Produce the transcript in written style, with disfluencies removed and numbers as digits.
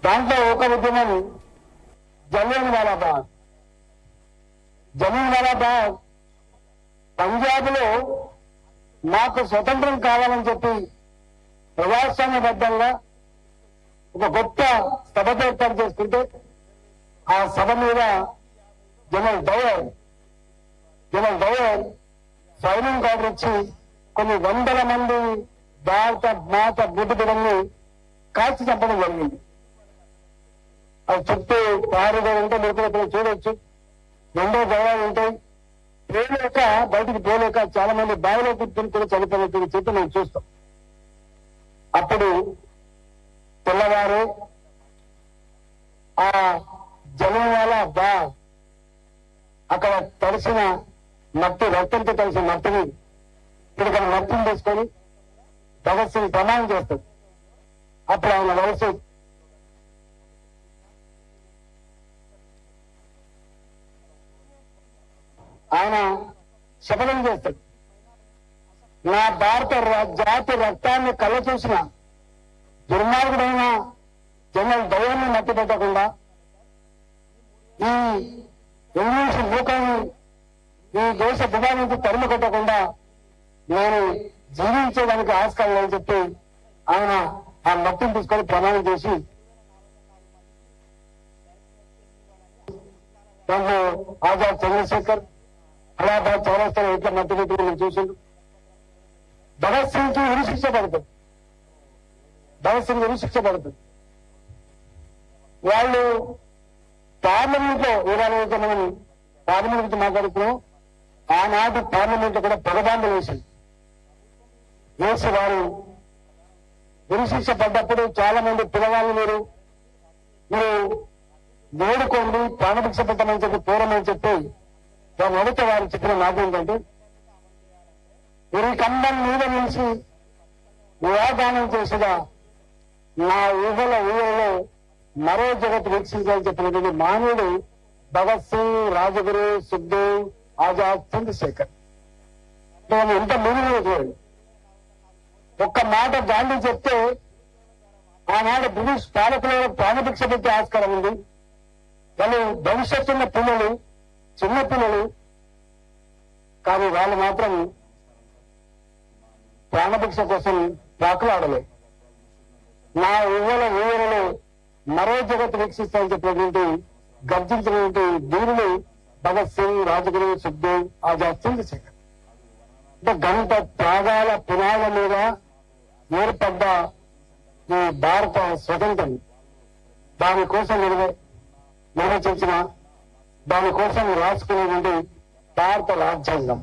దాంట్లో ఒక ఉద్యమం జలియన్ వాలాబాగ్. జలియన్ వాలాబాగ్ పంజాబ్ లో మాకు స్వతంత్రం కావాలని చెప్పి ప్రజాస్వామ్యబద్ధంగా ఒక గొప్ప సభ ఏర్పాటు చేసుకుంటే ఆ సభ మీద జనరల్ డయర్ ఫైరింగ్ ఆర్డర్ ఇచ్చి కొన్ని వందల మంది భారత మాత బుద్ధి బిడ్డల్ని కాల్చి చంపడం జరిగింది. అది చుట్టూ కారిడోర్ ఉంటే మీరు చూడొచ్చు. రెండో గవాలు ఉంటాయి. పోలేక బయటికి పోలేక చాలా మంది బావిలో కూర్చొని కూడా చనిపోయినటువంటి చెప్పి మేము చూస్తాం. అప్పుడు తెల్లవారు ఆ జలియన్వాలా బాగ్ అక్కడ తడిసిన మట్టి, రక్తంతో కలిసిన మట్టిని ఇక్కడ మట్టిని తీసుకొని భగత్ సింగ్ ప్రమాణం చేస్తాడు. అప్పుడు ఆయన వయసు ఆయన శపథం చేస్తాడు. నా భారత జాతి రక్తాన్ని కళ్ళ చూసిన దుర్మార్గుడైన జనరల్ డయర్ని మట్టి పెట్టకుండా, ఈ ఇంగ్లీష్ మూకాన్ని ఈ దేశ దిగా నుంచి తరిమి కొట్టకుండా నేను జీవించేదానికి ఆస్కారం లేదని చెప్పి ఆయన ఆ మట్టిని తీసుకొని ప్రమాణం చేసి దాంట్లో ఆజాద్ చంద్రశేఖర్ అలహాబాద్ చౌరస్తాలో ఎట్లా మట్టి పెట్టి మనం చూసిండు. భగత్ సింగ్ కి ఉరిశిక్ష పడుతుంది. వాళ్ళు పార్లమెంట్ లో ఇవాళ మనం పార్లమెంట్ గురించి మాట్లాడుతున్నాం. ఆనాటి పార్లమెంట్ లో కూడా పొగబాంబులు వేసి వారు ఉరిశిక్ష పడ్డప్పుడు చాలా మంది పిల్లవాళ్ళు మీరు వేడుకోండి, ప్రాణభిక్ష పెట్టమని చెప్పి పూరమని చెప్పి దాని అడిగితే వారు చెప్పిన మాట ఏంటంటే, ఉరి కంబం మీద నుంచి నిరాదానం చేసిన నా ఊహలో మరో జగత్తు వీక్షించాలని చెప్పినటువంటి మానవుడు భగత్ సింగ్, రాజగురు, సుఖ్దేవ్, ఆజాద్, చంద్రశేఖర్. ఎంత మీనింగ్ చూడండి. ఒక్క మాట గాంధీ చెప్తే ఆనాడు బ్రిటిష్ పాలకులలో ప్రాణభిక్ష పెట్టే ఆస్కారం ఉంది. వాళ్ళు భవిష్యత్తున్న పిల్లలు, చిన్న పిల్లలు, కానీ వాళ్ళు మాత్రం ప్రాణభిక్ష కోసం పాకులాడలేదు. నా ఊహలలో మరో జగత్తు వీక్షిస్తామని చెప్పినటువంటి గర్జించినటువంటి వీరులు భగత్ సింగ్, రాజగురు, సుఖ్దేవ్, ఆజాద్, చంద్రశేఖర్. అంటే గంట త్యాగాల పునాల మీద ఏర్పడ్డ ఈ భారత స్వతంత్రం, దానికోసం నిర్వచించిన, దానికోసం రాసుకునేటువంటి భారత రాజ్యాంగం.